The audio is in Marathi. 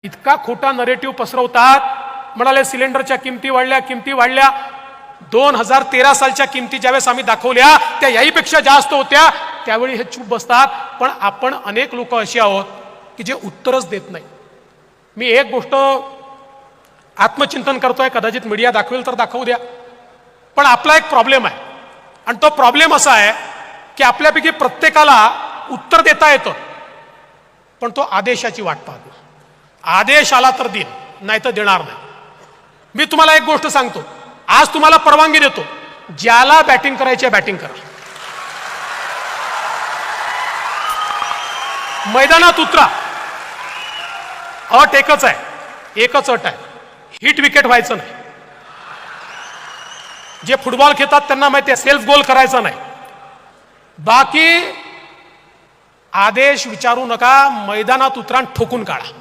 इतका खोटा नरेटिव्ह पसरवतात. म्हणाले सिलेंडरच्या किमती वाढल्या. 2013 सालच्या किमती ज्यावेळेस आम्ही दाखवल्या त्या याहीपेक्षा जास्त होत्या. त्यावेळी हे चूप बसतात. पण आपण अनेक लोक अशी आहोत की जे उत्तरच देत नाही. मी एक गोष्ट आत्मचिंतन करतोय, कदाचित मीडिया दाखवेल तर दाखवू द्या, पण आपला एक प्रॉब्लेम आहे आणि तो प्रॉब्लेम असा आहे की आपल्यापैकी प्रत्येकाला उत्तर देता येतं, पण तो आदेशाची वाट पाहतो. आदेश आला तर देईल, नाही तर देणार नाही. मी तुम्हाला एक गोष्ट सांगतो, आज तुम्हाला परवानगी देतो, ज्याला बॅटिंग करायची आहे बॅटिंग करा, मैदानात उतरा. अट एकच आहे, हिट विकेट व्हायचं नाही. जे फुटबॉल खेळतात त्यांना माहिती आहे, सेल्फ गोल करायचा नाही. बाकी आदेश विचारू नका, मैदानात उतरा, ठोकून काढा.